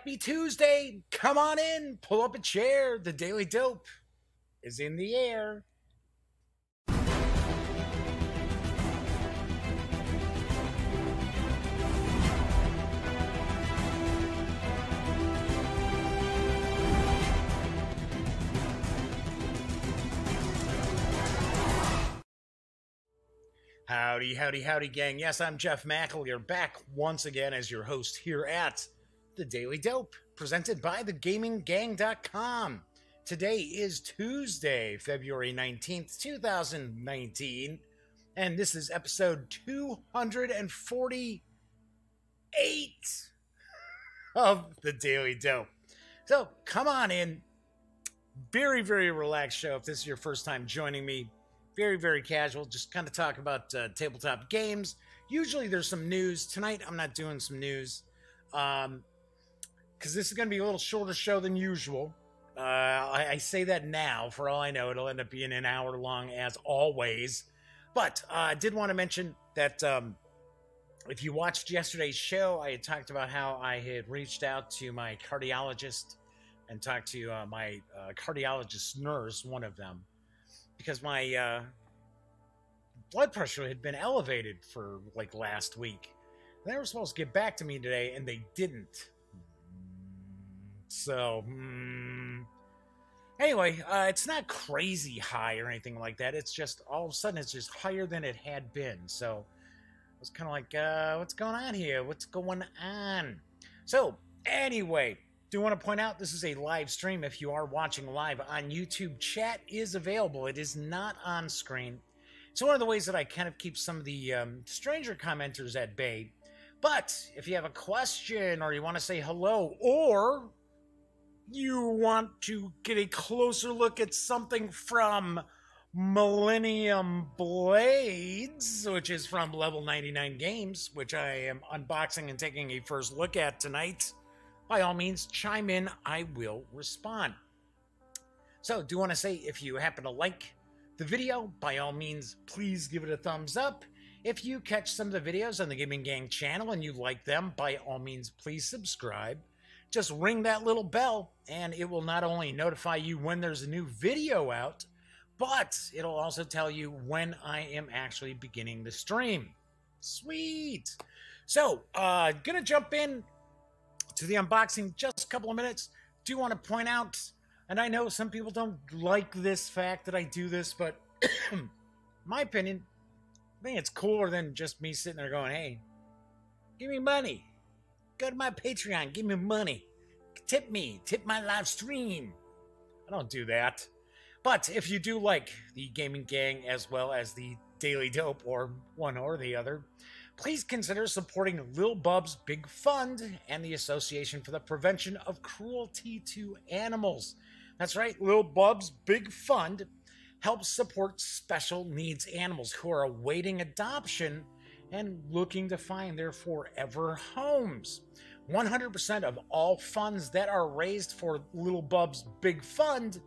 Happy Tuesday! Come on in, pull up a chair. The Daily Dope is in the air. Howdy, howdy, howdy, gang. Yes, I'm Jeff McAleer, back once again as your host here at The Daily Dope, presented by thegaminggang.com. Today is Tuesday, February 19th, 2019, and this is episode 248 of The Daily Dope. So, come on in. Very, very relaxed show if this is your first time joining me. Very, very casual. Just kind of talk about tabletop games. Usually there's some news. Tonight I'm not doing some news because this is going to be a little shorter show than usual. I say that now. For all I know, it'll end up being an hour long as always. But I did want to mention that if you watched yesterday's show, I had talked about how I had reached out to my cardiologist and talked to my cardiologist nurse, one of them, because my blood pressure had been elevated for like last week. They were supposed to get back to me today, and they didn't. So, anyway, it's not crazy high or anything like that. It's just all of a sudden it's just higher than it had been. So, I was kind of like, what's going on here? What's going on? So, anyway, do want to point out this is a live stream. If you are watching live on YouTube, chat is available. It is not on screen. It's one of the ways that I kind of keep some of the stranger commenters at bay. But if you have a question or you want to say hello or you want to get a closer look at something from Millennium Blades, which is from Level 99 Games, which I am unboxing and taking a first look at tonight, by all means, chime in. I will respond. So, do want to say, if you happen to like the video, by all means, please give it a thumbs up. If you catch some of the videos on the Gaming Gang channel and you like them, by all means, please subscribe. Just ring that little bell, and it will not only notify you when there's a new video out, but it'll also tell you when I am actually beginning the stream. Sweet! So, gonna jump in to the unboxing just a couple of minutes. Do want to point out, and I know some people don't like this fact that I do this, but my opinion, I think it's cooler than just me sitting there going, hey, give me money. Go to my Patreon, give me money. Tip me, tip my live stream. I don't do that. But if you do like the Gaming Gang as well as the Daily Dope, or one or the other, please consider supporting Lil Bub's Big Fund and the Association for the Prevention of Cruelty to Animals. That's right, Lil Bub's Big Fund helps support special needs animals who are awaiting adoption and looking to find their forever homes. 100% of all funds that are raised for Lil Bub's Big Fund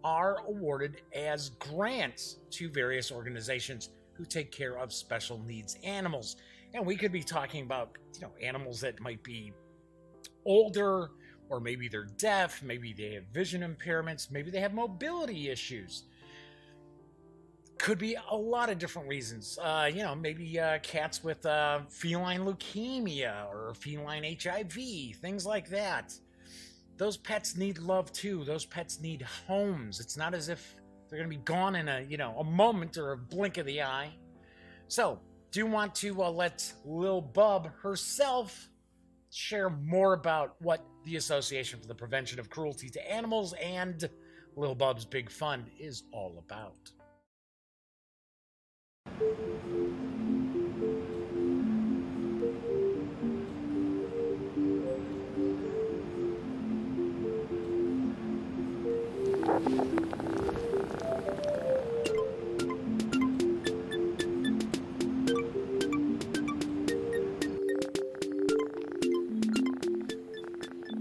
are awarded as grants to various organizations who take care of special needs animals. And we could be talking about, animals that might be older, or maybe they're deaf, maybe they have vision impairments, maybe they have mobility issues. Could be a lot of different reasons. Maybe cats with feline leukemia or feline HIV, things like that. Those pets need love too. Those pets need homes. It's not as if they're going to be gone in a moment or a blink of the eye. So, do want to let Lil Bub herself share more about what the Association for the Prevention of Cruelty to Animals and Lil Bub's Big Fund is all about.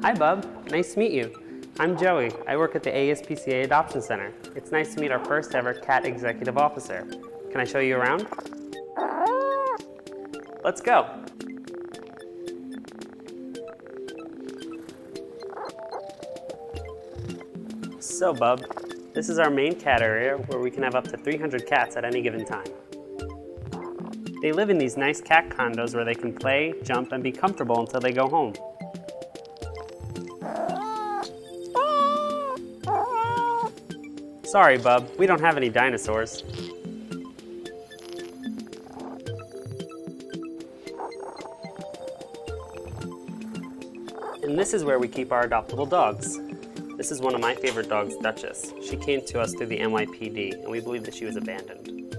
Hi, Bub. Nice to meet you. I'm Joey. I work at the ASPCA Adoption Center. It's nice to meet our first ever cat executive officer. Can I show you around? Let's go. So, Bub, this is our main cat area where we can have up to 300 cats at any given time. They live in these nice cat condos where they can play, jump, and be comfortable until they go home. Sorry, Bub, we don't have any dinosaurs. And this is where we keep our adoptable dogs. This is one of my favorite dogs, Duchess. She came to us through the NYPD, and we believe that she was abandoned.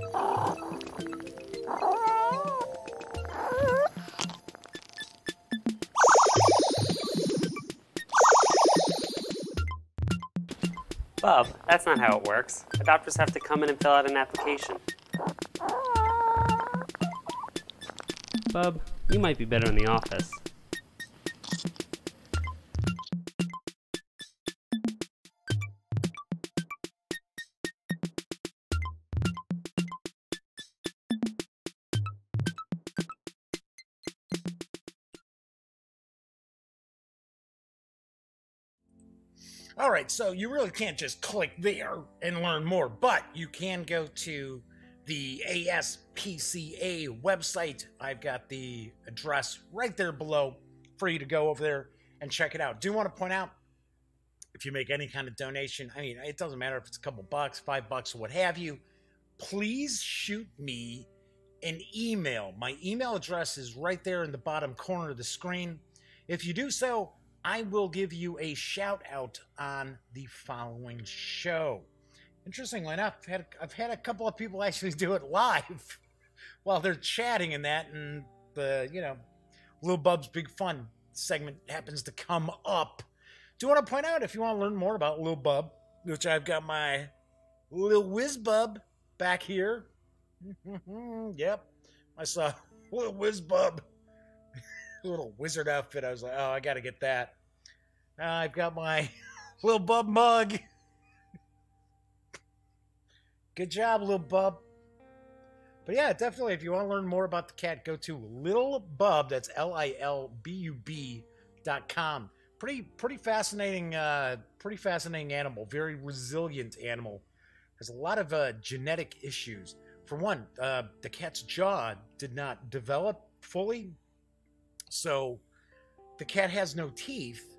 Bub, that's not how it works. Adopters have to come in and fill out an application. Bub, you might be better in the office. All right, so you really can't just click there and learn more, but you can go to the ASPCA website. I've got the address right there below for you to go over there and check it out. Do want to point out, if you make any kind of donation, I mean, it doesn't matter if it's a couple bucks, $5, or what have you, please shoot me an email. My email address is right there in the bottom corner of the screen. If you do so, I will give you a shout out on the following show. Interestingly enough, I've had a couple of people actually do it live while they're chatting and that, and the, Lil Bub's Big Fun segment happens to come up. Do want to point out, if you want to learn more about Lil Bub, which I've got my Lil Whiz Bub back here. Yep, I saw Lil Whiz Bub. Little wizard outfit. I was like, oh, I gotta get that. I've got my Lil Bub mug. Good job, Lil Bub. But yeah, definitely, if you want to learn more about the cat, go to Lil Bub. That's LILBUB.com. Pretty fascinating animal. Very resilient animal. Has a lot of genetic issues. For one, the cat's jaw did not develop fully. So the cat has no teeth,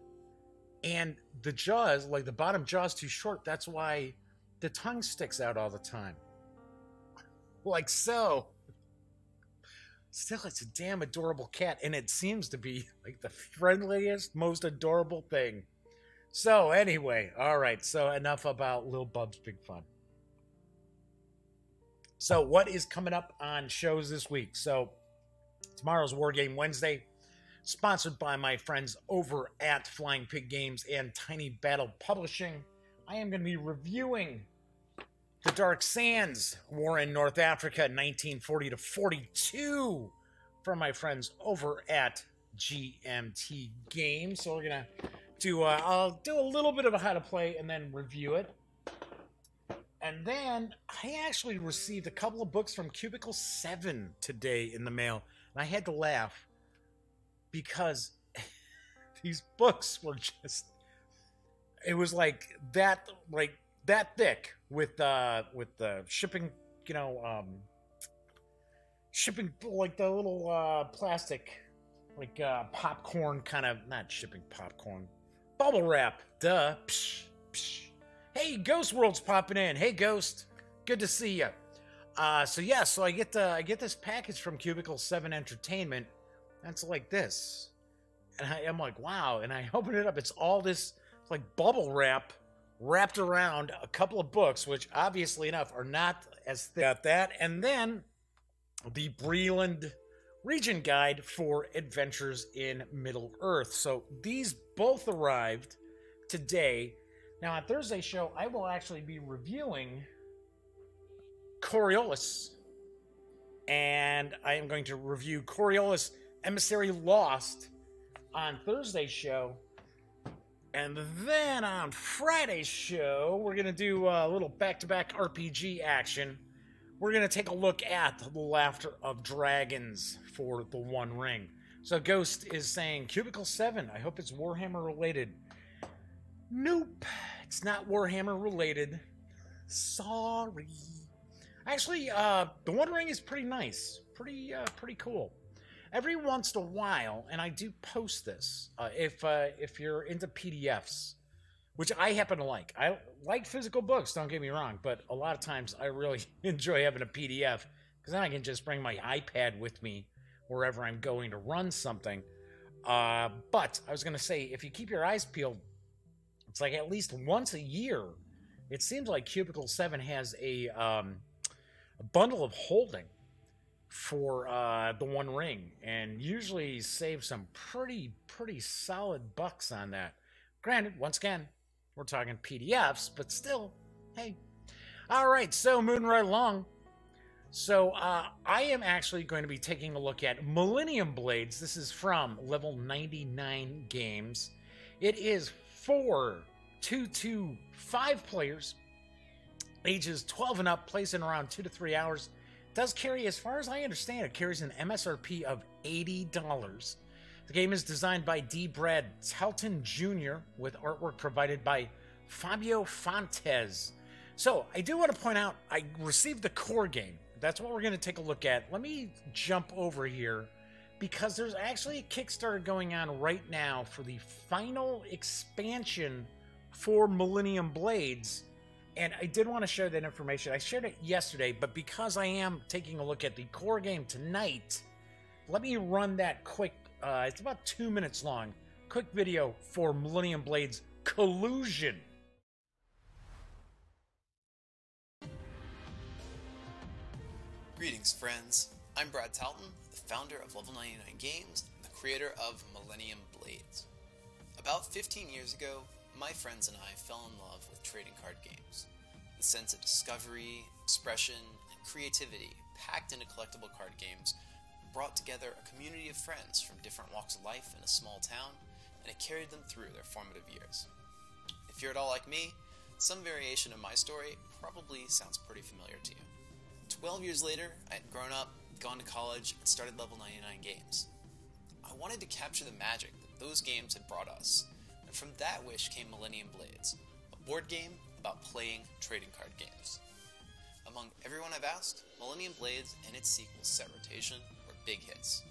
and the jaws, like the bottom jaw, is too short. That's why the tongue sticks out all the time. Like so. Still, it's a damn adorable cat, and it seems to be like the friendliest, most adorable thing. So anyway, all right, so enough about Lil Bub's Big Fun. So what is coming up on shows this week? So tomorrow's War Game Wednesday, sponsored by my friends over at Flying Pig Games and Tiny Battle Publishing. I am going to be reviewing The Dark Sands, War in North Africa, 1940 to 42, from my friends over at GMT Games. So we're going to do, I'll do a little bit of a how to play and then review it. And then I actually received a couple of books from Cubicle 7 today in the mail, and I had to laugh, because these books were just, it was like that thick with the shipping, shipping, like the little plastic, like popcorn kind of, not shipping popcorn, bubble wrap, duh. Psh, psh. Hey, Ghost World's popping in. Hey, Ghost, good to see you. So I get this package from Cubicle 7 Entertainment. That's like this, and I'm like, wow, and I open it up, it's all this like bubble wrap wrapped around a couple of books, which obviously enough are not as thick. Got that, and then the Breland Region Guide for Adventures in Middle-earth. So these both arrived today. Now on Thursday's show, I will actually be reviewing Coriolis, and I am going to review Coriolis Emissary Lost on Thursday's show. And then on Friday's show, we're going to do a little back-to-back RPG action. We're going to take a look at The Laughter of Dragons for the One Ring. So Ghost is saying, Cubicle 7, I hope it's Warhammer related. Nope, it's not Warhammer related. Sorry. Actually, the One Ring is pretty nice. Pretty cool. Every once in a while, and I do post this, if you're into PDFs, which I happen to like. I like physical books, don't get me wrong, but a lot of times I really enjoy having a PDF, because then I can just bring my iPad with me wherever I'm going to run something. But I was going to say, if you keep your eyes peeled, it's like at least once a year, it seems like Cubicle 7 has a bundle of holding for the One Ring, and usually save some pretty solid bucks on that. Granted, once again, we're talking PDFs, but still, hey. All right, so moving right along. So I am actually going to be taking a look at Millennium Blades. This is from Level 99 Games. It is for 2 to 5 players, ages 12 and up, plays in around 2 to 3 hours. Does carry, as far as I understand, it carries an MSRP of $80. The game is designed by D. Brad Telton Jr. with artwork provided by Fabio Fontes. So I do want to point out, I received the core game. That's what we're going to take a look at. Let me jump over here, because there's actually a Kickstarter going on right now for the final expansion for Millennium Blades. And I did want to share that information. I shared it yesterday, but because I am taking a look at the core game tonight, let me run that quick, it's about 2 minutes long, quick video for Millennium Blades Collusion. Greetings, friends. I'm Brad Talton, the founder of Level 99 Games and the creator of Millennium Blades. About 15 years ago, my friends and I fell in love with trading card games. The sense of discovery, expression, and creativity packed into collectible card games brought together a community of friends from different walks of life in a small town, and it carried them through their formative years. If you're at all like me, some variation of my story probably sounds pretty familiar to you. 12 years later, I had grown up, gone to college, and started Level 99 Games. I wanted to capture the magic that those games had brought us, and from that wish came Millennium Blades, a board game about playing trading card games. Among everyone I've asked, Millennium Blades and its sequel Set Rotation were big hits.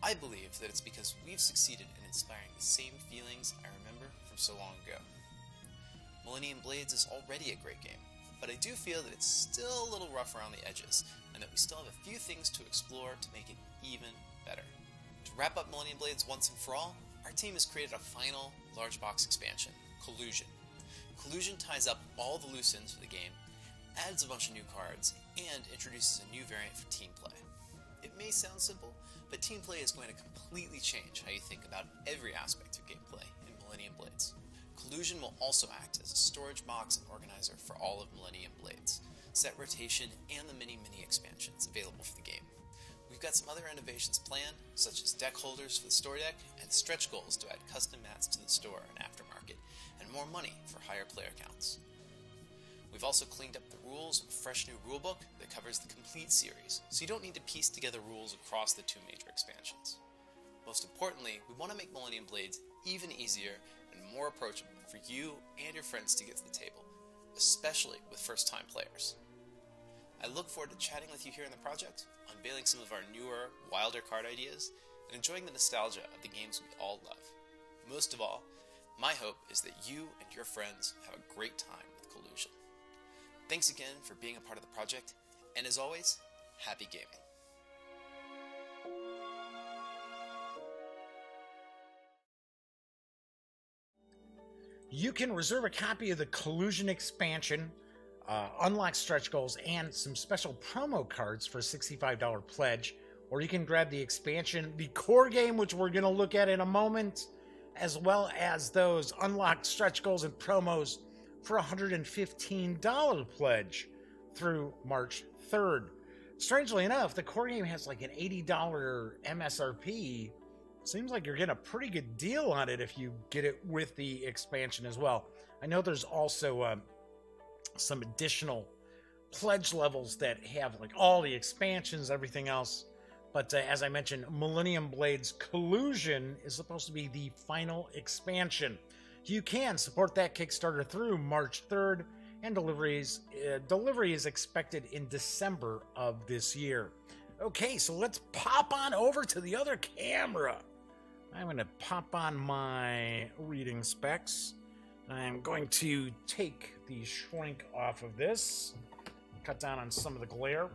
I believe that it's because we've succeeded in inspiring the same feelings I remember from so long ago. Millennium Blades is already a great game, but I do feel that it's still a little rough around the edges, and that we still have a few things to explore to make it even better. To wrap up Millennium Blades once and for all, our team has created a final large box expansion, Collusion. Collusion ties up all the loose ends for the game, adds a bunch of new cards, and introduces a new variant for team play. It may sound simple, but team play is going to completely change how you think about every aspect of gameplay in Millennium Blades. Collusion will also act as a storage box and organizer for all of Millennium Blades, Set Rotation, and the many expansions available for the game. We've got some other innovations planned, such as deck holders for the store deck, and stretch goals to add custom mats to the store and aftermarket, and more money for higher player counts. We've also cleaned up the rules with a fresh new rulebook that covers the complete series, so you don't need to piece together rules across the 2 major expansions. Most importantly, we want to make Millennium Blades even easier and more approachable for you and your friends to get to the table, especially with first-time players. I look forward to chatting with you here in the project, unveiling some of our newer, wilder card ideas, and enjoying the nostalgia of the games we all love. Most of all, my hope is that you and your friends have a great time with Collusion. Thanks again for being a part of the project, and as always, happy gaming. You can reserve a copy of the Collusion expansion, unlock stretch goals, and some special promo cards for a $65 pledge. Or you can grab the expansion, the core game, which we're going to look at in a moment, as well as those unlocked stretch goals and promos for a $115 pledge through March 3rd. Strangely enough, the core game has like an $80 MSRP. Seems like you're getting a pretty good deal on it if you get it with the expansion as well. I know there's also some additional pledge levels that have like all the expansions, everything else. But as I mentioned, Millennium Blades Collusion is supposed to be the final expansion. you can support that Kickstarter through March 3rd, and delivery is expected in December of this year. Okay, so let's pop on over to the other camera. I'm going to pop on my reading specs. I'm going to take the shrink off of this, cut down on some of the glare.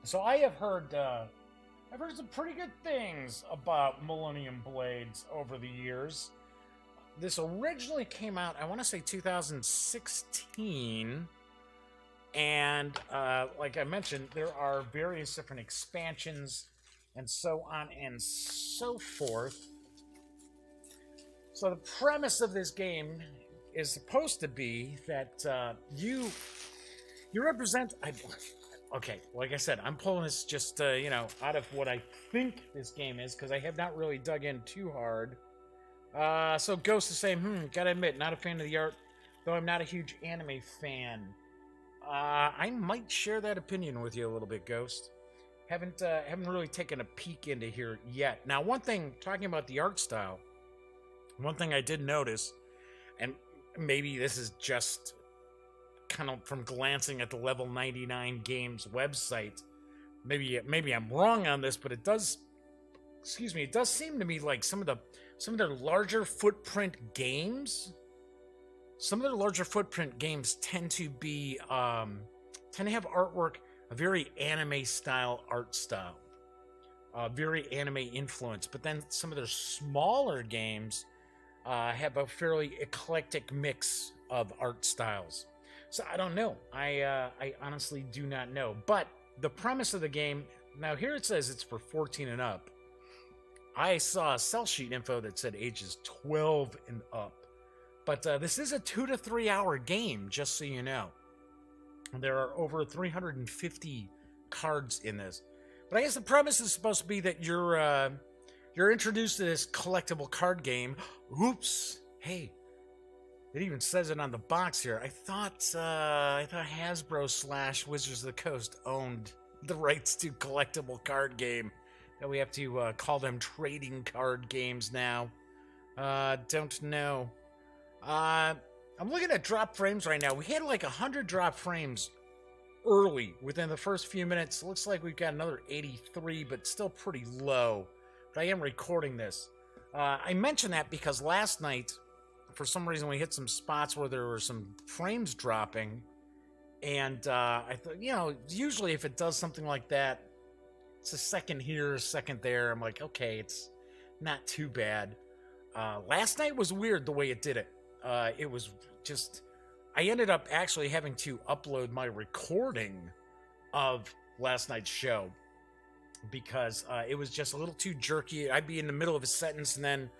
So I have heard some pretty good things about Millennium Blades over the years. This originally came out, I want to say 2016, and like I mentioned, there are various different expansions and so on and so forth. So the premise of this game is supposed to be that you represent... Okay, like I said, I'm pulling this just, you know, out of what I think this game is, because I have not really dug in too hard. So Ghost is saying, gotta admit, not a fan of the art, though I'm not a huge anime fan. I might share that opinion with you a little bit, Ghost. Haven't really taken a peek into here yet. Now, one thing, talking about the art style, one thing I did notice, and maybe this is just kind of from glancing at the Level 99 Games website, maybe I'm wrong on this, but it does, it does seem to me like some of their larger footprint games, tend to have artwork, a very anime style art style, very anime influence. But then some of their smaller games have a fairly eclectic mix of art styles. So I don't know. I honestly do not know. But the premise of the game, now here it says it's for 14 and up. I saw a sell sheet info that said ages 12 and up. But this is a 2 to 3 hour game, just so you know. There are over 350 cards in this. But I guess the premise is supposed to be that you're introduced to this collectible card game. Oops. Hey, it even says it on the box here. I thought Hasbro / Wizards of the Coast owned the rights to collectible card game. That we have to call them trading card games now. Don't know. I'm looking at drop frames right now. We had like 100 drop frames early within the first few minutes. Looks like we've got another 83, but still pretty low. But I am recording this. I mention that because last night, for some reason, we hit some spots where there were some frames dropping. And I thought, you know, usually if it does something like that, it's a second here, a second there. I'm like, okay, it's not too bad. Last night was weird the way it did it. It was just... I ended up actually having to upload my recording of last night's show because it was just a little too jerky. I'd be in the middle of a sentence and then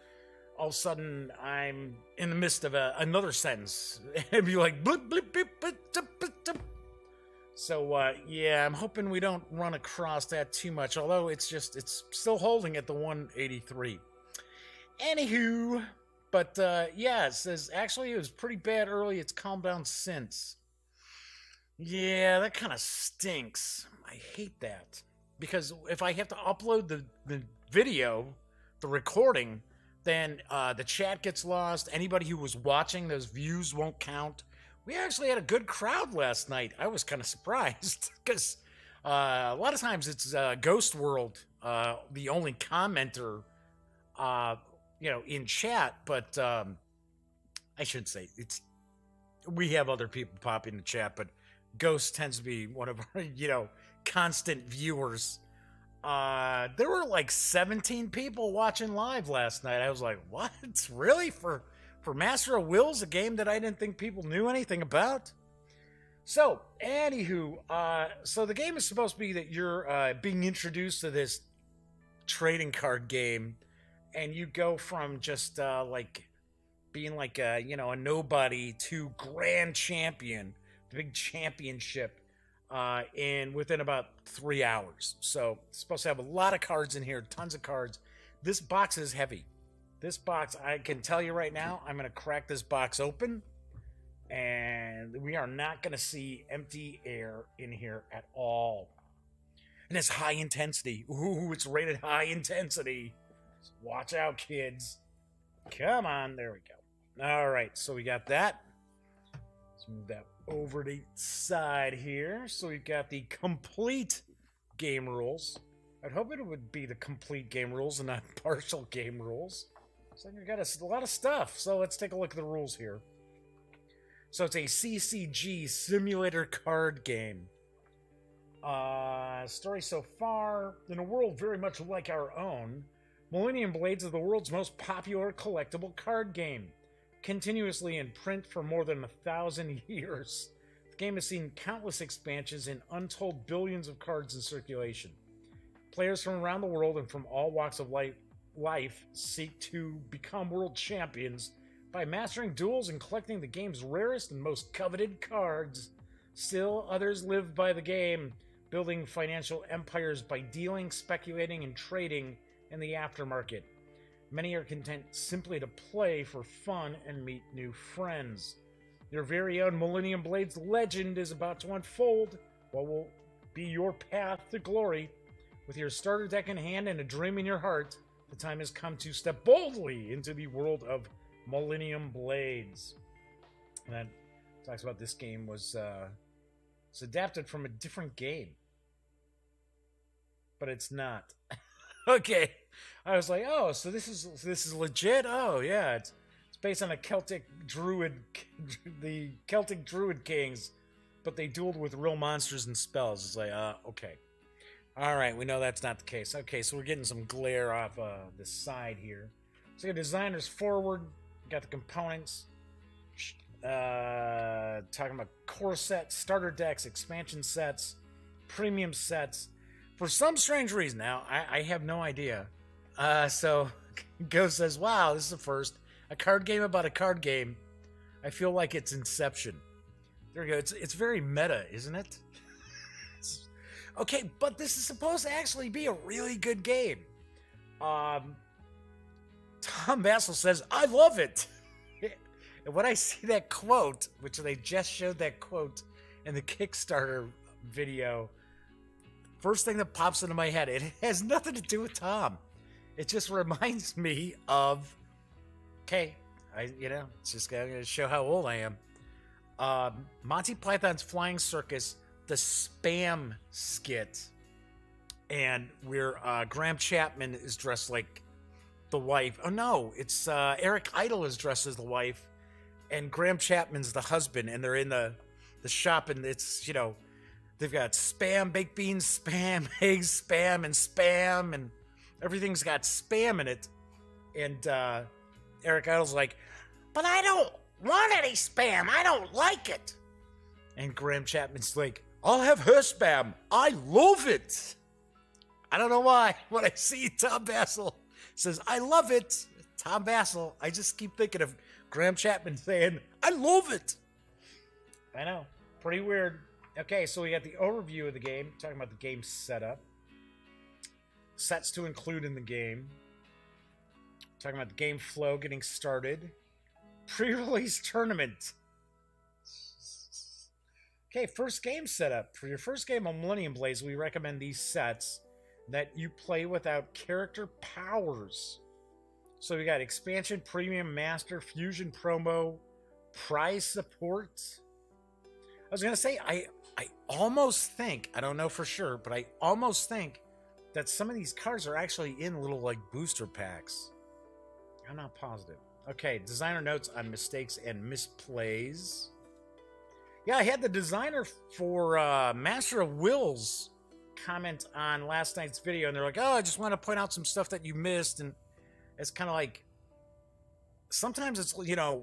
all of a sudden I'm in the midst of another sentence. It'd be like... Blip, blip, blip, blip, blip, blip, blip. So, yeah, I'm hoping we don't run across that too much, although it's still holding at the 183. Anywho, but, yeah, it says, actually, it was pretty bad early, it's calmed down since. Yeah, that kind of stinks. I hate that. Because if I have to upload the video, the recording, then the chat gets lost, anybody who was watching, those views won't count. We actually had a good crowd last night. I was kind of surprised because a lot of times it's Ghost World, the only commenter, you know, in chat. But I should say we have other people pop into chat, but Ghost tends to be one of our, you know, constant viewers. There were like 17 people watching live last night. I was like, what? Really? For Master of Wills, a game that I didn't think people knew anything about? So, anywho, so the game is supposed to be that you're being introduced to this trading card game, and you go from just like being like a, you know, a nobody to grand champion, the big championship, within about 3 hours. So, it's supposed to have a lot of cards in here, tons of cards. This box is heavy. This box, I can tell you right now, I'm going to crack this box open, and we are not going to see empty air in here at all. And it's high intensity. Ooh, it's rated high intensity. Watch out, kids. Come on, there we go. All right, so we got that. Let's move that over to the side here. So we've got the complete game rules. I'd hope it would be the complete game rules and not partial game rules. So we got a lot of stuff. So let's take a look at the rules here. So it's a CCG simulator card game. Story so far, in a world very much like our own, Millennium Blades is the world's most popular collectible card game, continuously in print for more than 1,000 years. The game has seen countless expansions and untold billions of cards in circulation. Players from around the world and from all walks of life seek to become world champions by mastering duels and collecting the game's rarest and most coveted cards. Still, others live by the game, building financial empires by dealing, speculating, and trading in the aftermarket. Many are content simply to play for fun and meet new friends. Your very own Millennium Blades legend is about to unfold. What will be your path to glory? With your starter deck in hand and a dream in your heart, the time has come to step boldly into the world of Millennium Blades. And that talks about this game was it's adapted from a different game. But it's not. Okay. I was like, oh, so this is legit? Oh, yeah. It's based on a Celtic druid, the Celtic druid kings, but they dueled with real monsters and spells. It's like, okay. All right, we know that's not the case. Okay, so we're getting some glare off the side here. So the designer's forward, got the components, talking about core sets, starter decks, expansion sets, premium sets. For some strange reason, now, I have no idea. So Go says, wow, this is the first. A card game about a card game. I feel like it's Inception. There we go. It's very meta, isn't it? Okay, but this is supposed to actually be a really good game. Tom Bassel says, I love it. And when I see that quote, which they just showed that quote in the Kickstarter video, first thing that pops into my head, it has nothing to do with Tom. It just reminds me of, okay, it's just going to show how old I am. Monty Python's Flying Circus, the Spam skit, and where Graham Chapman is dressed like the wife. Oh no, it's Eric Idle is dressed as the wife, and Graham Chapman's the husband, and they're in the shop, and it's, they've got Spam, baked beans, Spam, eggs, Spam, and everything's got Spam in it. And Eric Idle's like, but I don't want any Spam. I don't like it. And Graham Chapman's like, I'll have her Spam. I love it. I don't know why. When I see Tom Bassel says, I love it, Tom Bassel, I just keep thinking of Graham Chapman saying, I love it. I know. Pretty weird. Okay, so we got the overview of the game, talking about the game setup. Sets to include in the game. Talking about the game flow, getting started. Pre-release tournament. Okay, first game setup. For your first game on Millennium Blades, we recommend these sets that you play without character powers. So we got expansion, premium, master, fusion, promo, prize support. I was going to say, I almost think, I don't know for sure, but I almost think that some of these cards are actually in little, like, booster packs. I'm not positive. Okay, designer notes on mistakes and misplays. Yeah, I had the designer for Master of Wills comment on last night's video, and they're like, oh, I just want to point out some stuff that you missed, and it's kind of like, sometimes it's,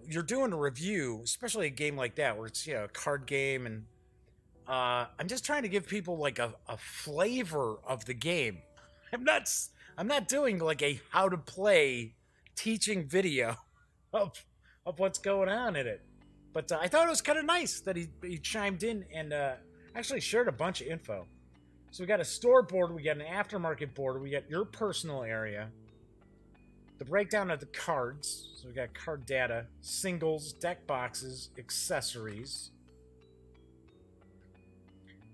you're doing a review, especially a game like that, where it's, a card game, and I'm just trying to give people, like, a flavor of the game. I'm not doing, like, a how-to-play teaching video of what's going on in it. But I thought it was kind of nice that he chimed in and actually shared a bunch of info. So we got a store board, we got an aftermarket board, we got your personal area, the breakdown of the cards. So we got card data, singles, deck boxes, accessories.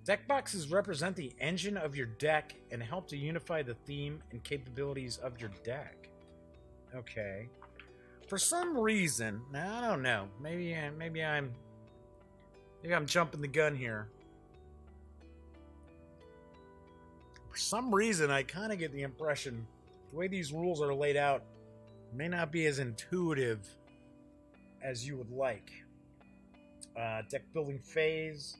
Deck boxes represent the engine of your deck and help to unify the theme and capabilities of your deck. Okay. For some reason, now I don't know. Maybe I'm jumping the gun here. For some reason, I kind of get the impression the way these rules are laid out may not be as intuitive as you would like. Deck building phase,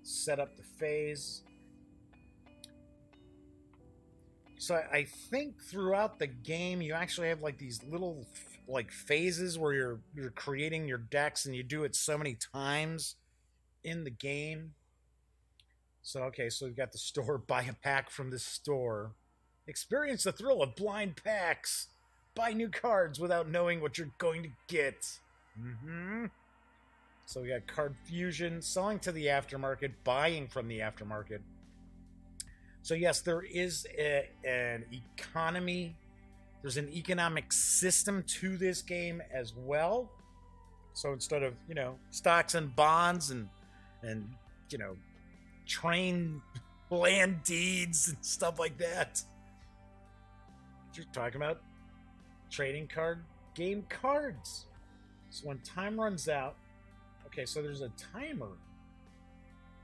set up the phase. So I think throughout the game you actually have like these little like phases where you're creating your decks, and you do it so many times in the game. So okay, so we've got the store. Buy a pack from the store. Experience the thrill of blind packs. Buy new cards without knowing what you're going to get. So we got card fusion, selling to the aftermarket, buying from the aftermarket. So yes, there is an economy. There's an economic system to this game as well. So instead of, stocks and bonds and train land deeds and stuff like that, you're talking about trading card game cards. So when time runs out, okay, so there's a timer.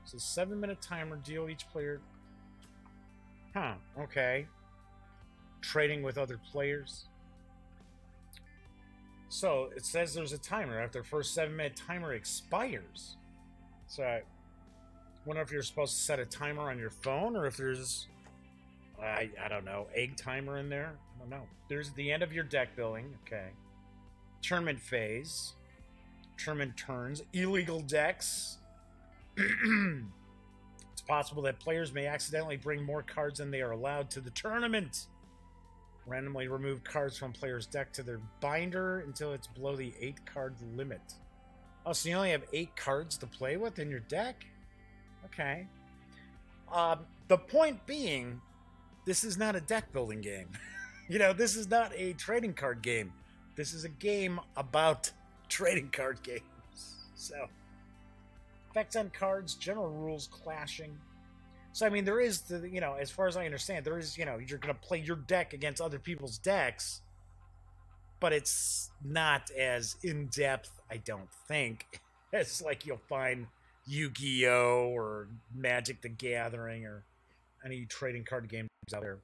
It's a 7-minute timer. Deal each player. Okay. Trading with other players. So it says there's a timer. After the first 7-minute timer expires. So I wonder if you're supposed to set a timer on your phone, or if there's, I don't know, egg timer in there. I don't know. There's the end of your deck building. Okay. Tournament phase. Tournament turns. Illegal decks. It's possible that players may accidentally bring more cards than they are allowed to the tournament. Randomly remove cards from player's deck to their binder until it's below the 8-card limit. Oh, so you only have 8 cards to play with in your deck? Okay. The point being, this is not a deck building game. This is not a trading card game. This is a game about trading card games. So, effects on cards, general rules clashing. So, I mean, there is, as far as I understand, there is, you're going to play your deck against other people's decks, but it's not as in-depth, I don't think, as, like, you'll find Yu-Gi-Oh! Or Magic the Gathering or any trading card games out there.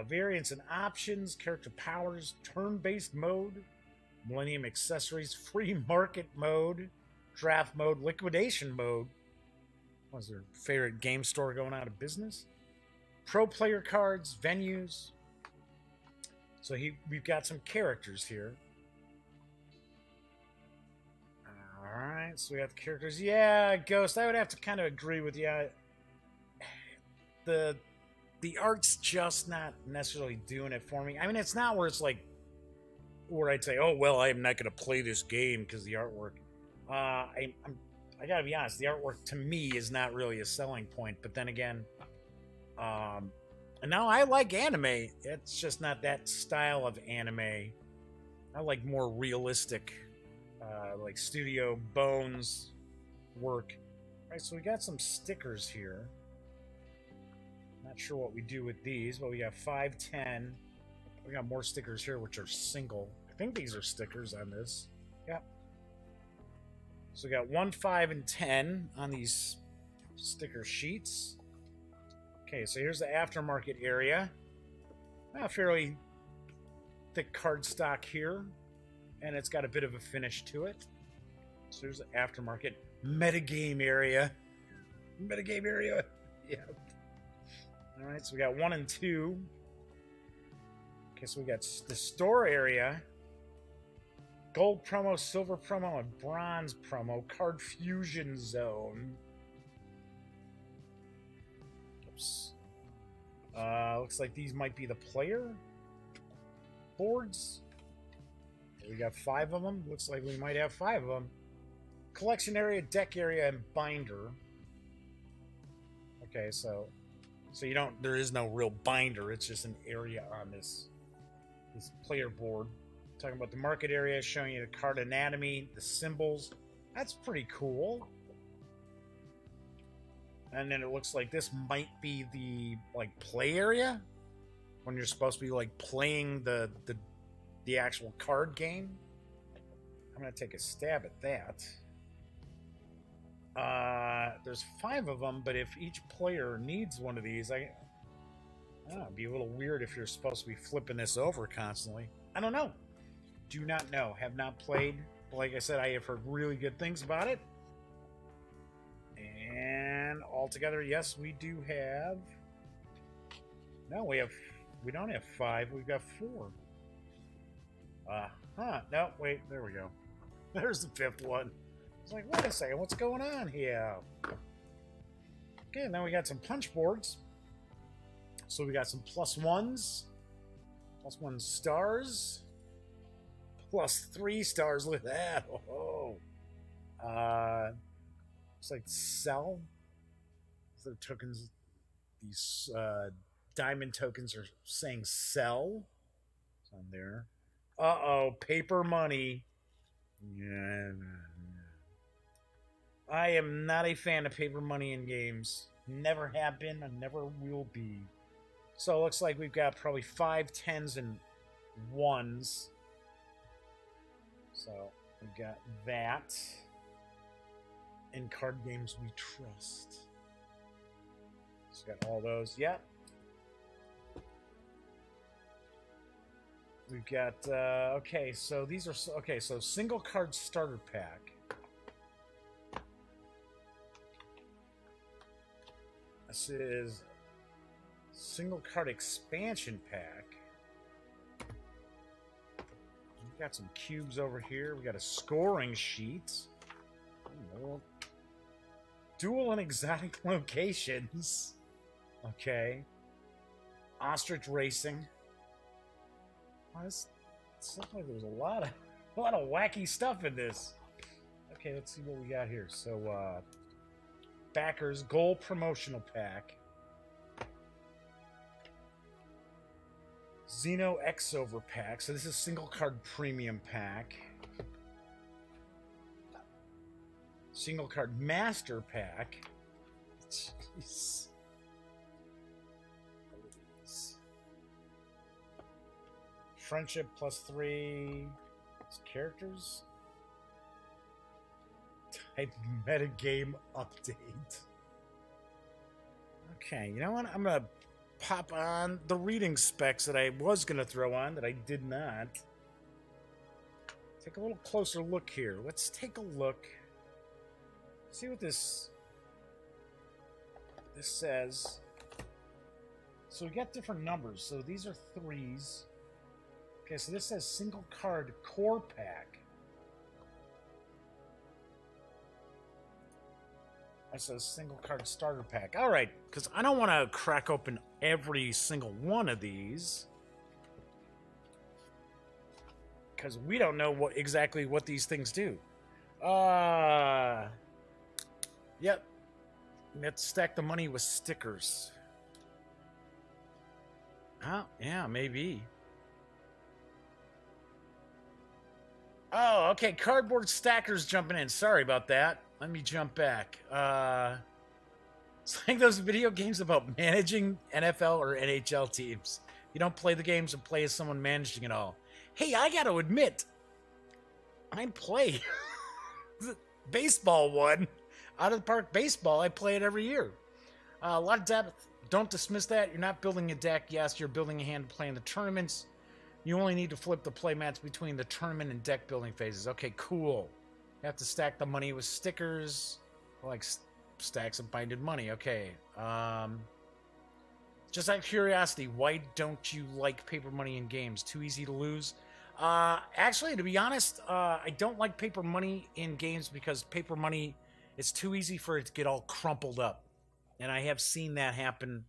Variants and options, character powers, turn-based mode, Millennium accessories, free market mode, draft mode, liquidation mode. Was their favorite game store going out of business? Pro player cards, venues. So we've got some characters here. Alright, so we have the characters. Yeah, Ghost, I would have to kind of agree with you. The art's just not necessarily doing it for me. I mean, it's not where it's like, where I'd say, oh, well, I'm not going to play this game because the artwork. I gotta be honest, the artwork to me is not really a selling point. But then again, and now I like anime. It's just not that style of anime. I like more realistic, like Studio Bones work. All right, so we got some stickers here. Not sure what we do with these, but we got 5, 10. We got more stickers here, which are single. I think these are stickers on this. Yep. So we got 1, 5, and 10 on these sticker sheets. Okay, so here's the aftermarket area. Fairly thick cardstock here, and it's got a bit of a finish to it. So here's the aftermarket metagame area. Metagame area. Yeah. All right, so we got 1 and 2. Okay, so we got the store area. Gold promo, silver promo, and bronze promo. Card fusion zone. Oops. Looks like these might be the player boards. We got 5 of them. Looks like we might have 5 of them. Collection area, deck area, and binder. Okay, so you don't. There is no real binder. It's just an area on this player board. Talking about the market area, showing you the card anatomy, the symbols. That's pretty cool. And then it looks like this might be the play area when you're supposed to be like playing the the actual card game. I'm going to take a stab at that. There's 5 of them, but if each player needs one of these, I don't know, it'd be a little weird if you're supposed to be flipping this over constantly. I don't know. Do not know. Have not played. Like I said, I have heard really good things about it. And altogether, yes, we do have... No, we don't have 5. We've got 4. No, wait, there we go. There's the 5th one. It's like, wait a second, what's going on here? Okay, and then we got some punch boards. So we got some +1s, +1 stars, +3 stars. Look at that. Oh, it's like sell. So the tokens, these diamond tokens are saying sell. It's on there. Uh-oh, paper money. Yeah. I am not a fan of paper money in games. Never have been and never will be. So it looks like we've got probably 5 10s and 1s. So we've got that. In card games we trust. So we've got all those. Yep. We've got, okay, so these are, okay, so single card starter pack. This is single card expansion pack. We've got some cubes over here. We got a scoring sheet. Oh, dual and exotic locations. Okay. Ostrich racing. Oh, this looks like there was a lot of wacky stuff in this. Okay, let's see what we got here. So, backers goal promotional pack. Xeno X over pack. So this is single card premium pack. Single card master pack. Jeez. Friendship +3 characters. Type metagame update. Okay, you know what? I'm gonna pop on the reading specs that I was gonna throw on that I did not. Take a little closer look here. Let's take a look. See what this says. So we got different numbers. So these are 3s. Okay, so this says single card core pack. That says single card starter pack. All right, because I don't want to crack open every single one of these. Because we don't know exactly what these things do. Yep. Let's stack the money with stickers. Oh, yeah, maybe. Oh, okay. Cardboard stackers jumping in. Sorry about that. Let me jump back. It's like those video games about managing NFL or NHL teams. You don't play the games and play as someone managing it all. Hey, I got to admit, I play baseball one. Out of the park baseball, I play it every year. A lot of depth. Don't dismiss that. You're not building a deck. Yes, you're building a hand to play in the tournaments. You only need to flip the play mats between the tournament and deck building phases. Okay, cool. You have to stack the money with stickers. Like stacks of binded money. Okay. Just out of curiosity, why don't you like paper money in games? Too easy to lose? Actually, to be honest, I don't like paper money in games because paper money, it's too easy for it to get all crumpled up. And I have seen that happen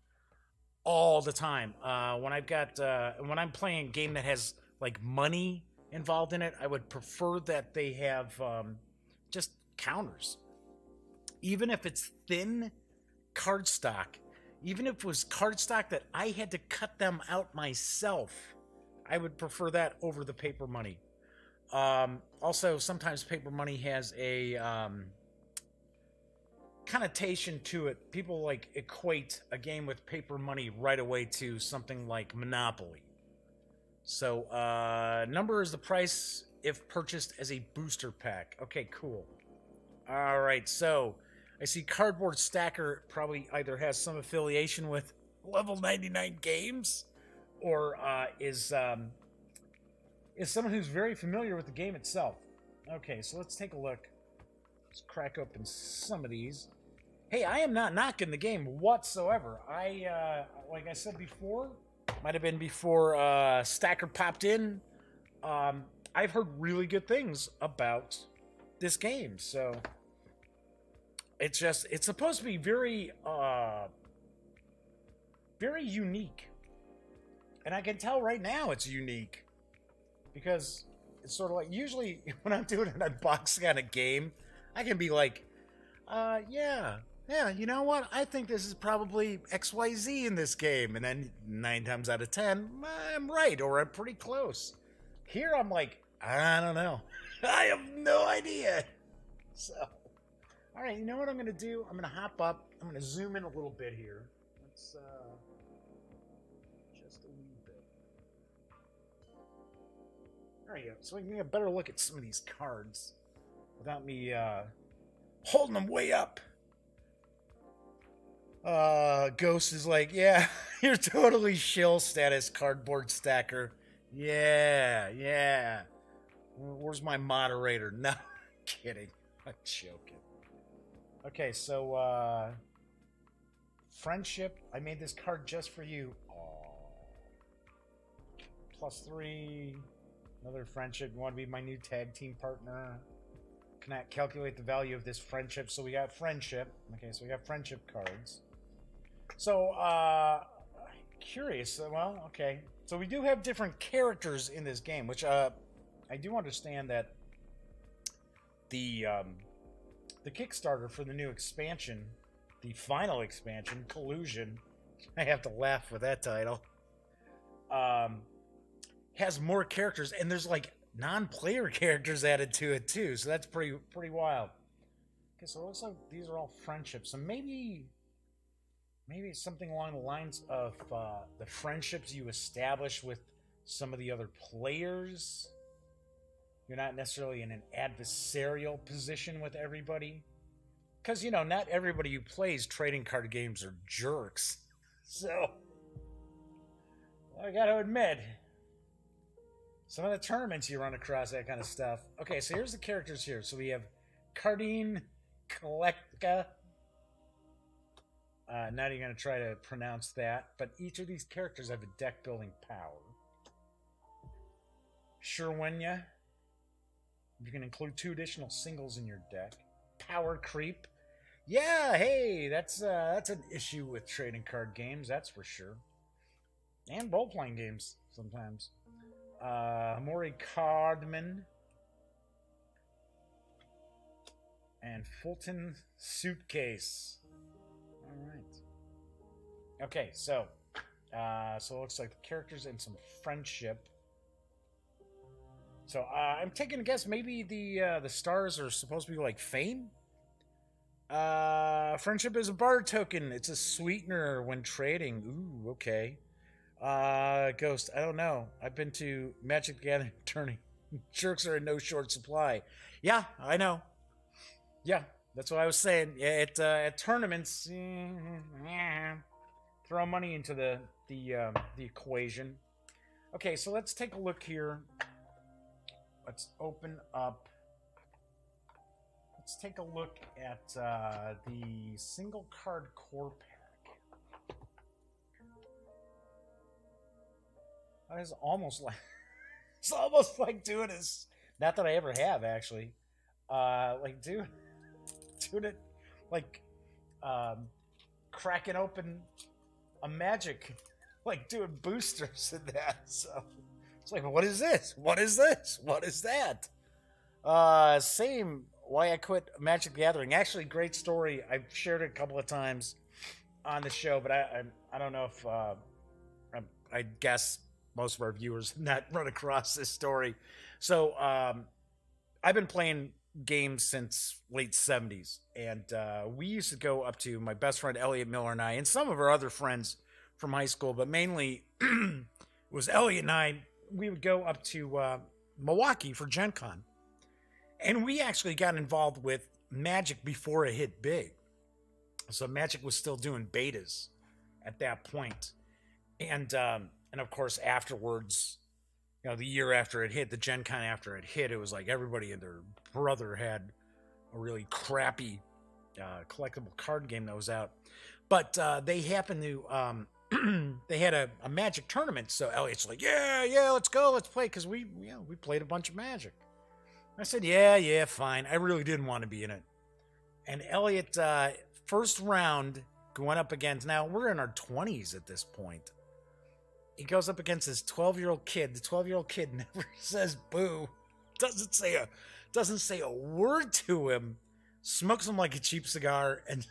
all the time. When I'm playing a game that has like money involved in it, I would prefer that they have just counters. Even if it's thin cardstock, even if it was cardstock that I had to cut them out myself, I would prefer that over the paper money. Also, sometimes paper money has a connotation to it. People like equate a game with paper money right away to something like Monopoly. So, number is the price if purchased as a booster pack. Okay, cool. All right, so I see Cardboard Stacker probably either has some affiliation with Level 99 Games, or is someone who's very familiar with the game itself. Okay, so let's take a look. Let's crack open some of these. Hey, I am not knocking the game whatsoever. Like I said before, might have been before Stacker popped in. I've heard really good things about this game, so it's supposed to be very unique, and I can tell right now it's unique because it's sort of like, usually when I'm doing an unboxing on a game, I can be like, yeah, you know what? I think this is probably XYZ in this game. And then 9 times out of 10, I'm right, or I'm pretty close. Here, I'm like, I don't know. I have no idea. So, all right, you know what I'm going to do? I'm going to hop up. I'm going to zoom in a little bit here. Let's, just a wee bit. There you go. So we can get a better look at some of these cards without me, holding them way up. Ghost is like, yeah, you're totally shill status, Cardboard Stacker. Yeah. Where's my moderator? No, kidding. I'm joking. Okay, so, friendship. I made this card just for you. +3. Another friendship. You want to be my new tag team partner? Cannot calculate the value of this friendship, so we got friendship. Okay, so we got friendship cards. So, curious. Well, okay. So we do have different characters in this game, which I do understand that the Kickstarter for the new expansion, the final expansion, Collusion, I have to laugh with that title, has more characters, and there's like non-player characters added to it too, so that's pretty wild. Okay, so it looks like these are all friendships. So maybe it's something along the lines of the friendships you establish with some of the other players. You're not necessarily in an adversarial position with everybody, because you know not everybody who plays trading card games are jerks. So I got to admit, some of the tournaments you run across that kind of stuff. Okay, so here's the characters here. So we have Cardine Kolekka. Not even going to try to pronounce that, but each of these characters have a deck building power. Sherwinya. You can include 2 additional singles in your deck. Power creep. Yeah, hey, that's an issue with trading card games, that's for sure. And role-playing games sometimes. Maury Cardman. And Fulton Suitcase. Alright. Okay, so it looks like the characters and some friendship. So I'm taking a guess, maybe the stars are supposed to be like fame? Friendship is a barter token. It's a sweetener when trading. Ooh, okay. Ghost, I don't know. I've been to Magic the Gathering tourney. Jerks are in no short supply. Yeah, I know. Yeah, that's what I was saying. Yeah, at tournaments, throw money into the equation. Okay, so let's take a look here. Let's open up. Let's take a look at the single card core pack. It's almost like doing this. Not that I ever have actually. Like doing it like cracking open a Magic, like doing boosters in that. So it's like, what is this? What is this? What is that? Same. Why I quit Magic the Gathering. Actually, great story. I've shared it a couple of times on the show, but I don't know if I guess most of our viewers have not run across this story. So I've been playing games since late 70s, and we used to go up to my best friend Elliot Miller and I, and some of our other friends from high school, but mainly it was Elliot and I we would go up to Milwaukee for Gen Con. And we actually got involved with Magic before it hit big. So Magic was still doing betas at that point. And of course, afterwards, you know, the year after it hit, the Gen Con after it hit, it was like everybody and their brother had a really crappy collectible card game that was out. But they happened to, they had a Magic tournament. So Elliot's like, yeah, let's go, let's play. Because we played a bunch of Magic. I said, yeah, fine. I really didn't want to be in it. And Elliot, first round, going up against, now we're in our 20s at this point. He goes up against this 12-year-old kid. The 12-year-old kid never says boo. Doesn't say a word to him. Smokes him like a cheap cigar, and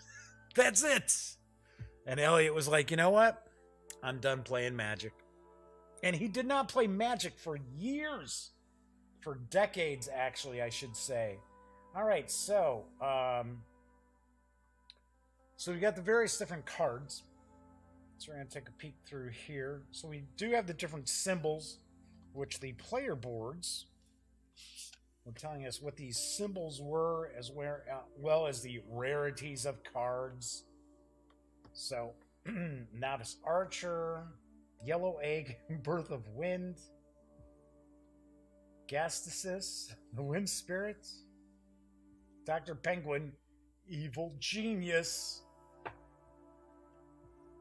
that's it. And Elliot was like, you know what? I'm done playing Magic. And he did not play Magic for years. For decades, actually, I should say. All right, so we got the various different cards. So we're going to take a peek through here. So we do have the different symbols, which the player boards were telling us what these symbols were, as well as the rarities of cards. So, Novice Archer, Yellow Egg, Birth of Wind, Gasticis, the Wind Spirit, Dr. Penguin, Evil Genius,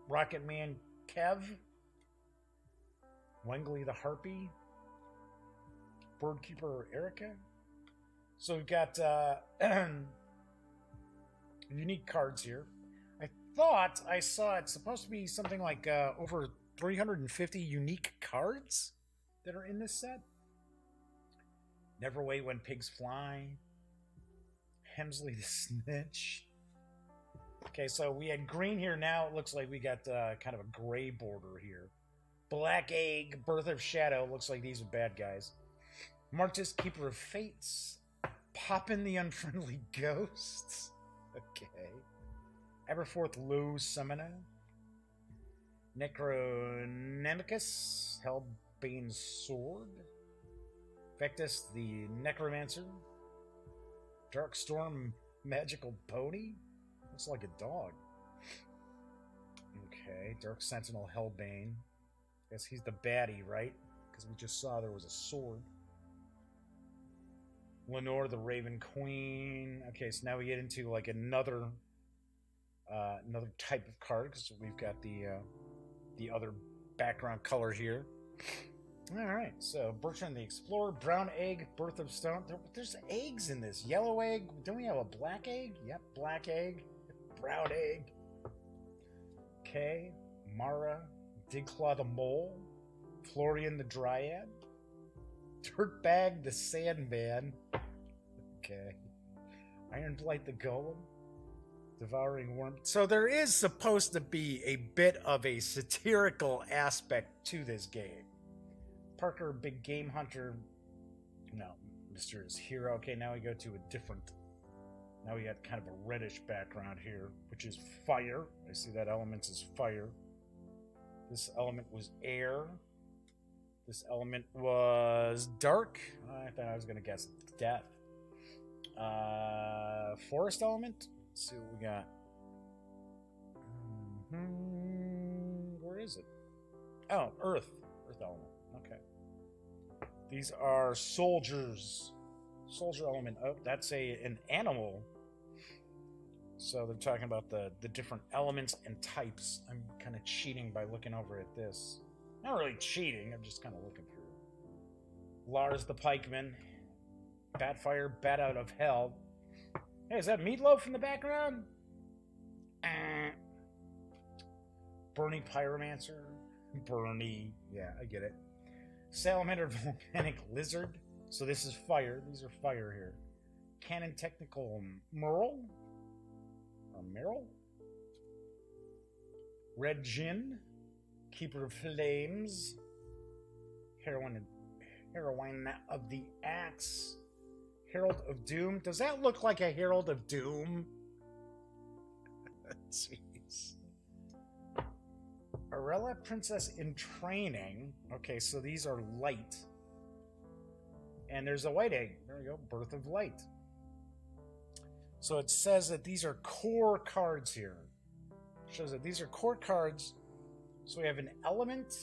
Rocket Man Kev, Wengley the Harpy, Birdkeeper Erica. So we've got unique cards here. I thought I saw it's supposed to be something like over 350 unique cards that are in this set. Never Wait When Pigs Fly, Hemsley the Snitch. Okay, so we had green here. Now it looks like we got kind of a gray border here. Black Egg, Birth of Shadow. Looks like these are bad guys. Martis, Keeper of Fates. Poppin' the Unfriendly Ghosts. Okay. Aberforth Low Summoner. Necronemicus, Hellbane's Sword. Vectus the Necromancer. Darkstorm Magical Pony. Looks like a dog. Okay, Dark Sentinel Hellbane. Guess he's the baddie, right? Because we just saw there was a sword. Lenore the Raven Queen. Okay, so now we get into like another type of card, because we've got the other background color here. All right, so Bertrand the Explorer, Brown Egg, Birth of Stone. There's eggs in this. Yellow Egg. Don't we have a Black Egg? Yep, Black Egg. Brown Egg. Okay, Mara, Digclaw the Mole, Florian the Dryad, Dirtbag the Sandman. Okay, Ironblight the Golem, Devouring Worm. So there is supposed to be a bit of a satirical aspect to this game. Parker, Big Game Hunter. No, Mr. is Hero. Okay, now we go to a different. Now we got kind of a reddish background here, which is fire. I see that element is fire. This element was air. This element was dark. I thought I was going to guess death. Forest element. Let's see what we got. Where is it? Oh, earth. Earth element. Okay. These are soldiers. Soldier element. Oh, that's an animal. So they're talking about the different elements and types. I'm kind of cheating by looking over at this. Not really cheating, I'm just kind of looking through. Lars the Pikeman. Batfire, Bat Out of Hell. Hey, is that Meatloaf in the background? Bernie Pyromancer. Bernie. Yeah, I get it. Salamander Volcanic Lizard. So this is fire. These are fire here. Canon Technical Merle. Or Merrill. Red Jinn. Keeper of Flames. Heroine of the Axe. Herald of Doom. Does that look like a Herald of Doom? Jeez. A Cinderella Princess in Training. Okay, so these are light. And there's a white egg. There we go. Birth of Light. So it says that these are core cards here. It shows that these are core cards. So we have an element,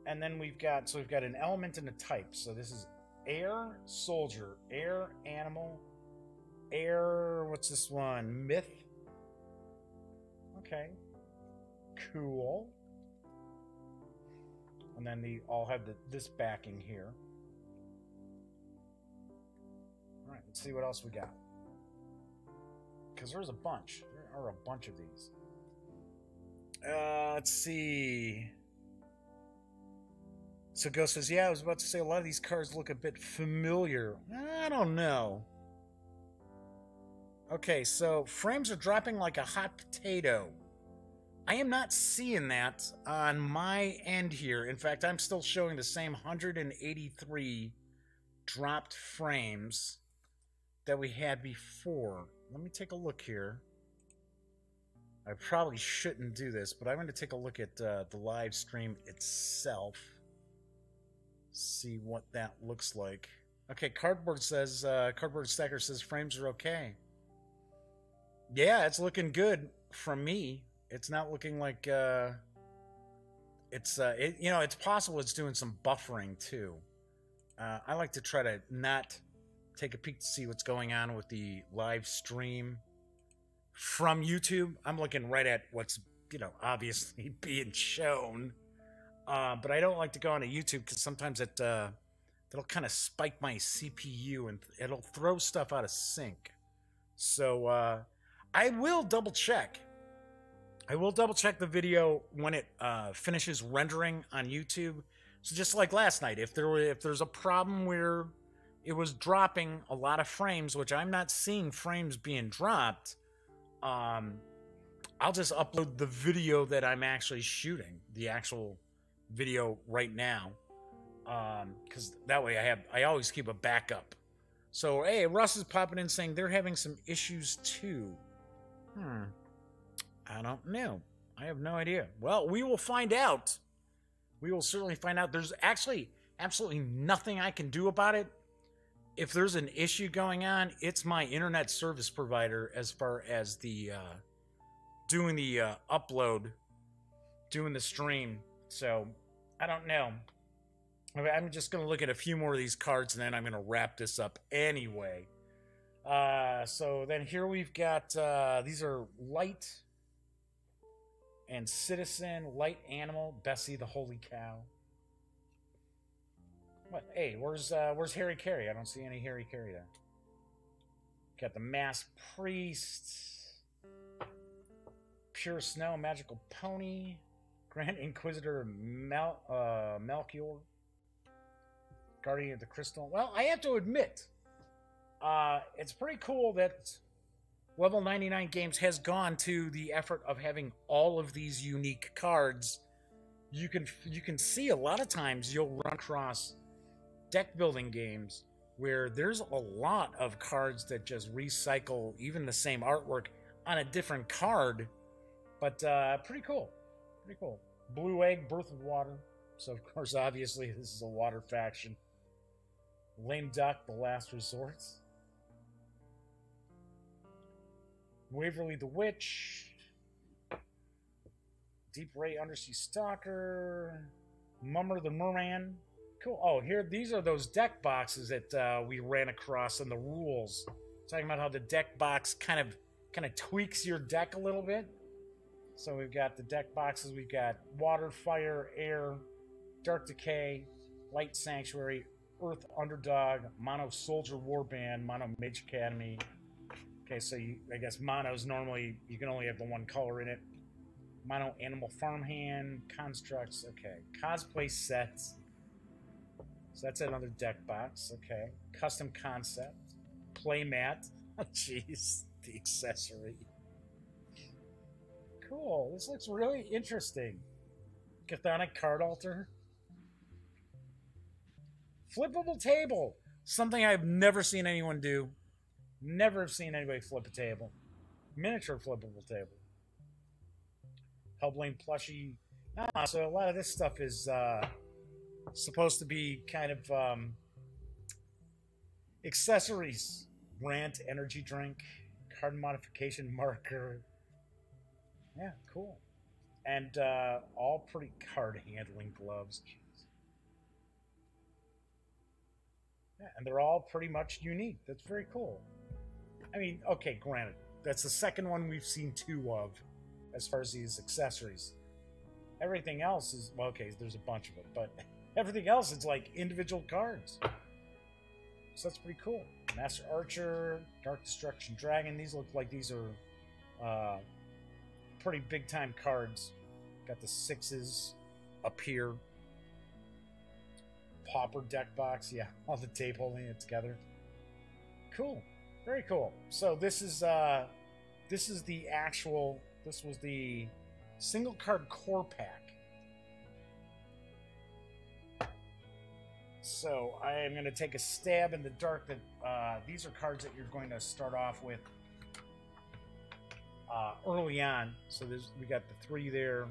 and then we've got an element and a type. So this is air, soldier, air, animal, air, what's this one? Myth. Okay. Cool. And then they all have this backing here. All right, let's see what else we got. Because there's a bunch. There are a bunch of these. Let's see. So Ghost says, yeah, I was about to say a lot of these cards look a bit familiar. I don't know. Okay, so frames are dropping like a hot potato. I am not seeing that on my end here. In fact, I'm still showing the same 183 dropped frames that we had before. Let me take a look here. I probably shouldn't do this, but I'm going to take a look at the live stream itself. See what that looks like. Okay, Cardboard Stacker says frames are okay. Yeah, it's looking good from me. It's not looking like it's possible it's doing some buffering too. I like to try to not take a peek to see what's going on with the live stream from YouTube. I'm looking right at what's, obviously being shown. But I don't like to go onto YouTube because sometimes it'll kind of spike my CPU and it'll throw stuff out of sync. So I will double check. I will double check the video when it finishes rendering on YouTube. So just like last night, if there's a problem where it was dropping a lot of frames, which I'm not seeing frames being dropped, I'll just upload the video that I'm actually shooting, the actual video right now, because that way I always keep a backup. So hey, Russ is popping in saying they're having some issues too. I don't know. I have no idea. Well, we will find out. We will certainly find out. There's actually absolutely nothing I can do about it. If there's an issue going on, it's my internet service provider as far as the doing the upload, doing the stream. So I don't know. I'm just going to look at a few more of these cards and then I'm going to wrap this up anyway. So then here we've got, these are Light and Citizen, Light Animal, Bessie the Holy Cow. What? Hey, where's Harry Carey? I don't see any Harry Carey there. Got the Masked Priest, Pure Snow, Magical Pony, Grand Inquisitor Melchior, Guardian of the Crystal. Well, I have to admit, it's pretty cool that Level 99 Games has gone to the effort of having all of these unique cards. You can see a lot of times you'll run across deck building games where there's a lot of cards that just recycle even the same artwork on a different card. But pretty cool. Pretty cool. Blue Egg, Birth of Water. So, of course, obviously, this is a water faction. Lame Duck, The Last Resort. Waverly the Witch. Deep Ray Undersea Stalker. Mummer the Merman. Cool. Oh, here, these are those deck boxes that we ran across in the rules. Talking about how the deck box kind of tweaks your deck a little bit. So we've got the deck boxes. We've got Water, Fire, Air, Dark Decay, Light Sanctuary, Earth Underdog, Mono Soldier Warband, Mono Mage Academy. Okay, so I guess Mono's normally, you can only have the one color in it. Mono Animal Farmhand, Constructs, okay. Cosplay Sets. So that's another deck box, okay. Custom Concept. Playmat. Oh, jeez. The accessory. Cool. This looks really interesting. Chthonic Card Altar. Flippable Table. Something I've never seen anyone do. Never have seen anybody flip a table. Miniature flippable table. Hellblade plushie. So a lot of this stuff is supposed to be kind of accessories. Rant, energy drink, card modification marker. Yeah, cool. And all pretty card handling gloves. Jeez. Yeah, and they're all pretty much unique. That's very cool. I mean, okay, granted, that's the second one we've seen two of as far as these accessories. Everything else is, well, okay, there's a bunch of it, but everything else is like individual cards. So that's pretty cool. Master Archer, Dark Destruction Dragon. These look like these are pretty big time cards. Got the sixes up here. Pauper deck box. Yeah, all the tape holding it together. Cool. Very cool. So this is the actual, this was the single card core pack. So I am going to take a stab in the dark that these are cards that you're going to start off with early on. So we got the 3 there,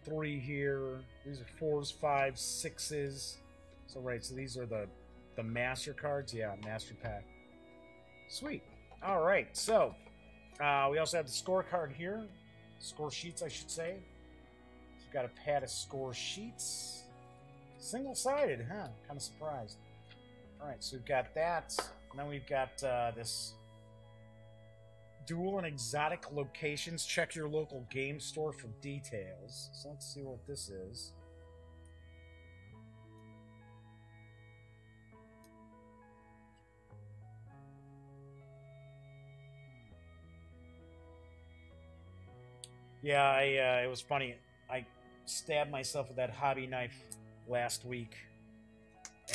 3 here. These are 4s, 5s, 6s. So right, so these are the master cards. Yeah, master pack. Sweet. All right, so we also have the scorecard here. Score sheets, I should say. So we've got a pad of score sheets. Single-sided, huh? Kind of surprised. All right, so we've got that. And then we've got this dual and exotic locations. Check your local game store for details. So let's see what this is. Yeah, it was funny. I stabbed myself with that hobby knife last week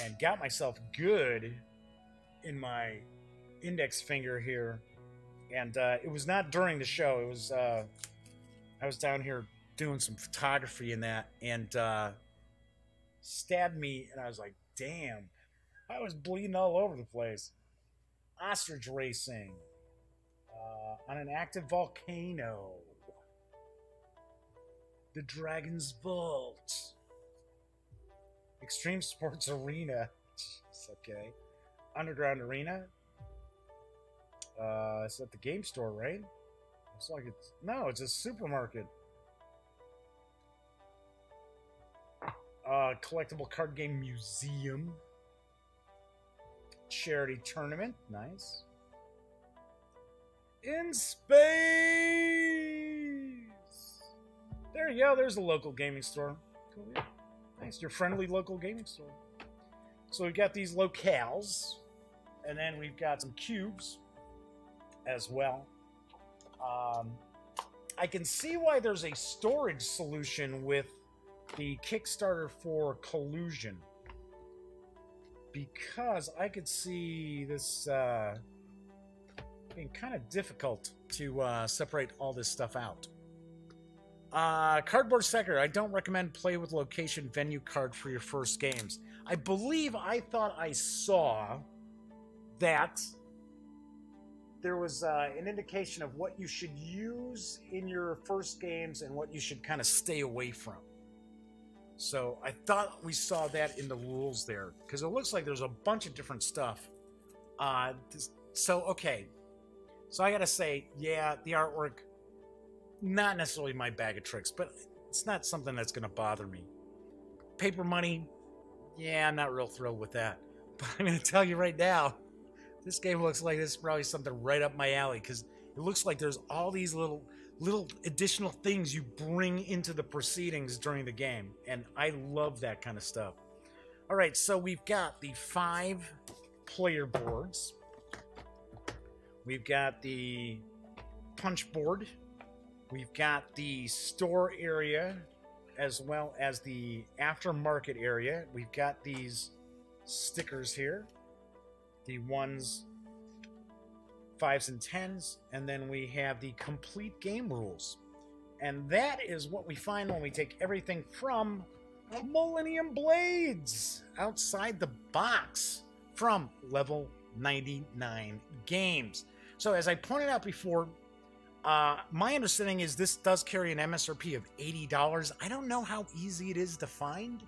and got myself good in my index finger here, and it was not during the show. It was I was down here doing some photography and that, and stabbed me, and I was like, damn, I was bleeding all over the place. Ostrich racing on an active volcano. The Dragon's Vault. Extreme Sports Arena. Jeez, okay. Underground Arena. It's at the game store, right? Looks like it's... No, it's a supermarket. Collectible card game museum. Charity tournament. Nice. In space! There you go. There's a local gaming store. Cool. Yeah. Nice. Your friendly local gaming store. So we've got these locales. And then we've got some cubes as well. I can see why there's a storage solution with the Kickstarter for Collusion. Because I could see this being kind of difficult to separate all this stuff out. Cardboard Sector. I don't recommend play with location venue card for your first games. I believe I thought I saw that there was an indication of what you should use in your first games and what you should kind of stay away from. So I thought we saw that in the rules there, because it looks like there's a bunch of different stuff. Okay. So I gotta say, yeah, the artwork, not necessarily my bag of tricks, but it's not something that's gonna bother me. Paper money, yeah, I'm not real thrilled with that. But I'm gonna tell you right now, this game looks like this is probably something right up my alley, because it looks like there's all these little additional things you bring into the proceedings during the game, and I love that kind of stuff. All right, so we've got the 5 player boards. We've got the punch board. We've got the store area as well as the aftermarket area. We've got these stickers here. The 1s, 5s, and 10s, and then we have the complete game rules. And that is what we find when we take everything from Millennium Blades outside the box from Level 99 Games. So as I pointed out before, My understanding is this does carry an MSRP of $80. I don't know how easy it is to find,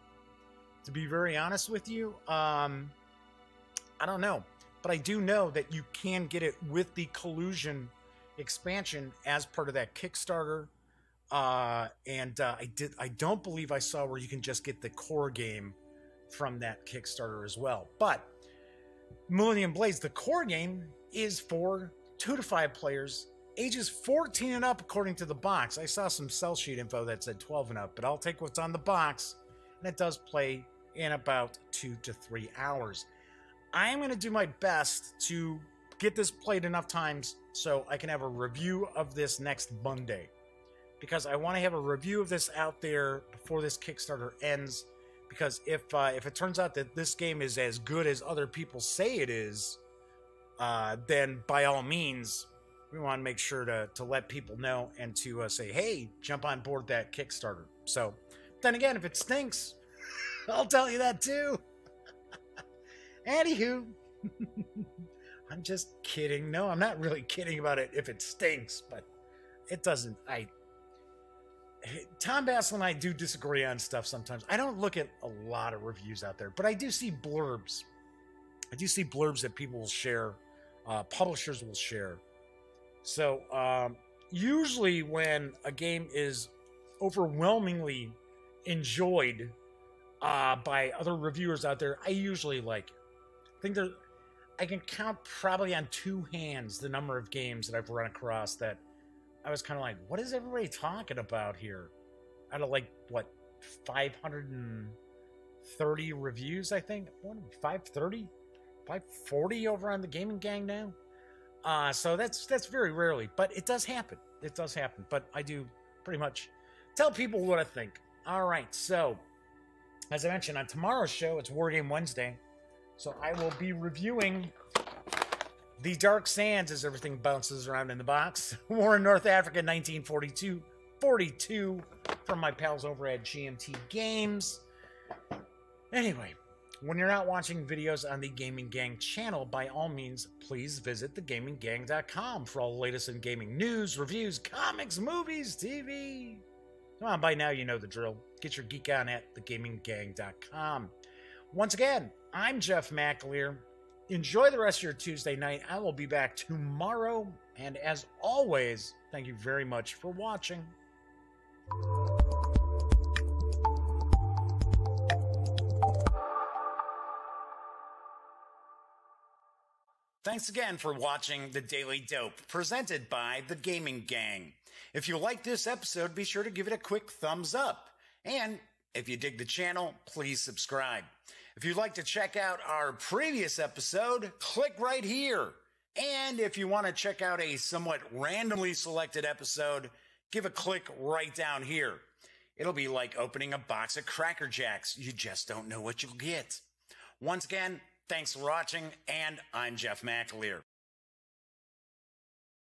to be very honest with you. I don't know. But I do know that you can get it with the Collusion expansion as part of that Kickstarter. I don't believe I saw where you can just get the core game from that Kickstarter as well. But Millennium Blades, the core game, is for 2 to 5 players, ages 14 and up according to the box. I saw some sell sheet info that said 12 and up, but I'll take what's on the box, and it does play in about 2 to 3 hours. I am going to do my best to get this played enough times so I can have a review of this next Monday, because I want to have a review of this out there before this Kickstarter ends. Because if it turns out that this game is as good as other people say it is, then by all means, we want to make sure to let people know and to say, hey, jump on board that Kickstarter. So, then again, if it stinks, I'll tell you that too. Anywho, I'm just kidding. No, I'm not really kidding about it if it stinks, but it doesn't. Tom Bassel and I do disagree on stuff sometimes. I don't look at a lot of reviews out there, but I do see blurbs. I do see blurbs that people will share, publishers will share. So usually when a game is overwhelmingly enjoyed by other reviewers out there, I usually like it. I can count probably on 2 hands the number of games that I've run across that I was kind of like, what is everybody talking about here? Out of like, what, 530 reviews, I think? What, 530? 540 over on the Gaming Gang now? So that's very rarely, but it does happen. It does happen, but I do pretty much tell people what I think. All right, so as I mentioned, on tomorrow's show, it's Wargame Wednesday, so I will be reviewing The Dark Sands as everything bounces around in the box. War in North Africa, 1942 from my pals over at GMT Games. Anyway, when you're not watching videos on the Gaming Gang channel, by all means, please visit thegaminggang.com for all the latest in gaming news, reviews, comics, movies, TV. Come on, by now you know the drill. Get your geek on at thegaminggang.com. Once again, I'm Jeff McAleer. Enjoy the rest of your Tuesday night. I will be back tomorrow. And as always, thank you very much for watching. Thanks again for watching The Daily Dope, presented by The Gaming Gang. If you like this episode, be sure to give it a quick thumbs up. And if you dig the channel, please subscribe. If you'd like to check out our previous episode, click right here. And if you want to check out a somewhat randomly selected episode, give a click right down here. It'll be like opening a box of Cracker Jacks. You just don't know what you'll get. Once again, thanks for watching, and I'm Jeff McAleer.